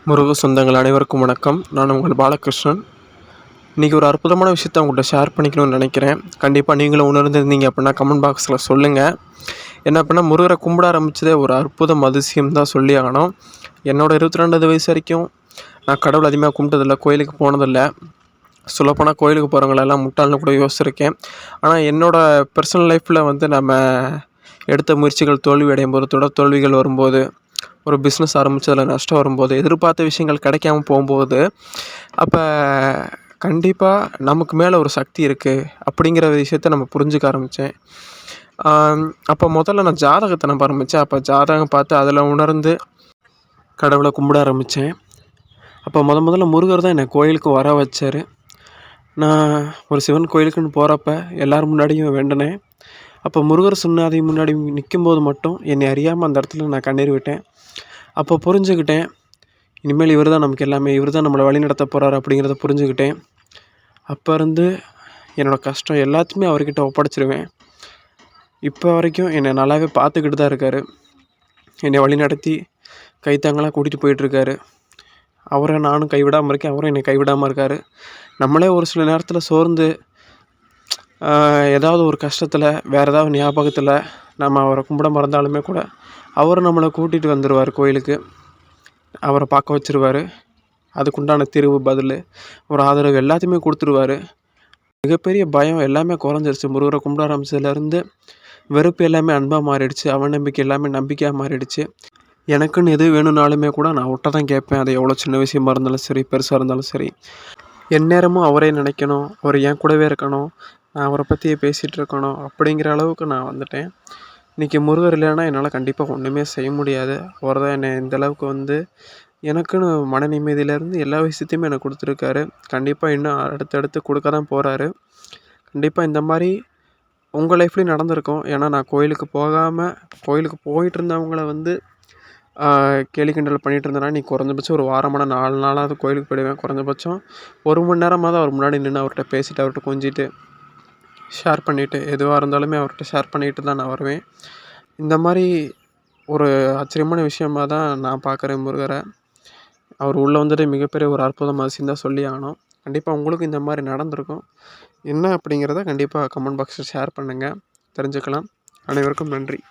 முருக சொந்தங்கள் அனைவருக்கும் வணக்கம். நான் உங்கள் பாலகிருஷ்ணன். இன்றைக்கி ஒரு அற்புதமான விஷயத்தை உங்கள்கிட்ட ஷேர் பண்ணிக்கணும்னு நினைக்கிறேன். கண்டிப்பாக நீங்களும் உணர்ந்திருந்தீங்க அப்படின்னா கமெண்ட் பாக்ஸில் சொல்லுங்கள். என்ன அப்படின்னா, முருகரை கும்பிட ஆரம்பித்ததே ஒரு அற்புதம் அதிசயம் தான் சொல்லி ஆகணும். என்னோடய 22 வயசு வரைக்கும் நான் கடவுள் அதிகமாக கும்பிட்டதில்லை, கோயிலுக்கு போனதில்லை. சொல்லப்போனால் கோயிலுக்கு போகிறவங்களெல்லாம் முட்டாள்னு கூட யோசிச்சிருக்கேன். ஆனால் என்னோடய பர்சனல் லைஃப்பில் நம்ம எடுத்த முயற்சிகள் தோல்வி அடையும் போது, தொடர் தோல்விகள் வரும்போது, ஒரு பிஸ்னஸ் ஆரம்பித்து அதில் நஷ்டம் வரும்போது, எதிர்பார்த்த விஷயங்கள் கிடைக்காம போகும்போது, அப்போ கண்டிப்பாக நமக்கு மேலே ஒரு சக்தி இருக்குது அப்படிங்கிற விஷயத்த நம்ம புரிஞ்சுக்க ஆரம்பித்தேன். அப்போ முதல்ல நான் ஜாதகத்தை நம்ப ஆரம்பித்தேன். அப்போ ஜாதகம் பார்த்து அதில் உணர்ந்து கடவுளை கும்பிட ஆரம்பித்தேன். அப்போ முதல்ல முருகர் தான் என்னை கோயிலுக்கு வர வச்சார். நான் ஒரு சிவன் கோயிலுக்குன்னு போகிறப்ப எல்லோரும் முன்னாடியும் வேண்டினேன். அப்போ முருகர் சுண்ணாதி முன்னாடி நிற்கும்போது மட்டும் என்னை அறியாமல் அந்த இடத்துல நான் கண்ணீர் விட்டேன். அப்போ புரிஞ்சுக்கிட்டேன், இனிமேல் இவர் தான் நமக்கு எல்லாமே, இவர் தான் நம்மளை வழி நடத்த போகிறார் அப்படிங்கிறத புரிஞ்சுக்கிட்டேன். அப்போ இருந்து என்னோடய கஷ்டம் எல்லாத்தையுமே அவர்கிட்ட ஒப்படைச்சிருவேன். இப்போ வரைக்கும் என்னை நல்லாவே பார்த்துக்கிட்டு தான் இருக்கார். என்னை வழி நடத்தி கைத்தாங்களாக கூட்டிகிட்டு போயிட்டுருக்காரு. அவரை நானும் கைவிடாமல் இருக்கேன், அவரும் என்னை கைவிடாமல் இருக்கார். நம்மளே ஒரு சில நேரத்தில் சோர்ந்து ஏதாவது ஒரு கஷ்டத்தில், வேறு ஏதாவது ஞாபகத்தில் நம்ம அவரை கும்பிட மறந்தாலுமே கூட அவர் நம்மளை கூட்டிகிட்டு வந்துடுவார் கோயிலுக்கு. அவரை பார்க்க வச்சுருவார். அதுக்குண்டான தீர்வு, பதில், ஒரு ஆதரவு எல்லாத்தையுமே கொடுத்துருவார். மிகப்பெரிய பயம் எல்லாமே குறைஞ்சிருச்சு. முருகரை கும்பிட ஆரம்பிச்சதுலேருந்து வெறுப்பு எல்லாமே அன்பாக மாறிடுச்சு. அவநம்பிக்கை எல்லாமே நம்பிக்கையாக மாறிடுச்சு. எனக்குன்னு எது வேணும்னாலுமே கூட நான் விட்ட தான் கேட்பேன். அது எவ்வளோ சின்ன விஷயமா இருந்தாலும் சரி, பெருசாக இருந்தாலும் சரி. எந்நேரமும் அவரே நினைக்கணும், அவர் என் கூடவே இருக்கணும், நான் அவரை பற்றியே பேசிகிட்டு இருக்கணும் அப்படிங்கிற அளவுக்கு நான் வந்துட்டேன். இன்றைக்கி முருகர் இல்லைன்னா என்னால் கண்டிப்பாக ஒன்றுமே செய்ய முடியாது. அவர் தான் என்னை இந்தளவுக்கு எனக்குன்னு மன நிம்மதியிலேருந்து எல்லா விஷயத்தையுமே எனக்கு கொடுத்துருக்காரு. கண்டிப்பாக இன்னும் அடுத்தடுத்து கொடுக்க தான் போகிறாரு. கண்டிப்பாக இந்த மாதிரி உங்கள் லைஃப்லேயும் நடந்திருக்கும். ஏன்னா நான் கோயிலுக்கு போயிட்டு இருந்தவங்கள கேலி கிண்டல் பண்ணிகிட்டு இருந்தேன்னா, நீ குறைஞ்சபட்சம் ஒரு வாரமான 4 நாளாவது கோயிலுக்கு போயிடுவேன். குறைஞ்சபட்சம் 1 மணி நேரமாவது அவர் முன்னாடி நின்று அவர்கிட்ட பேசிவிட்டு, அவர்கிட்ட கொஞ்சிட்டு, ஷேர் பண்ணிவிட்டு, எதுவாக இருந்தாலுமே அவர்கிட்ட ஷேர் பண்ணிவிட்டு தான் நான் வருவேன். இந்த மாதிரி ஒரு ஆச்சரியமான விஷயமாக தான் நான் பார்க்குறேன் முருகரை. அவர் உள்ளே வந்துட்டு மிகப்பெரிய ஒரு அற்புதம் அதிசயம் தான் சொல்லி ஆகணும். கண்டிப்பாக உங்களுக்கும் இந்த மாதிரி நடந்திருக்கும். என்ன அப்படிங்கிறத கண்டிப்பாக கமெண்ட் பாக்ஸில் ஷேர் பண்ணுங்கள், தெரிஞ்சுக்கலாம். அனைவருக்கும் நன்றி.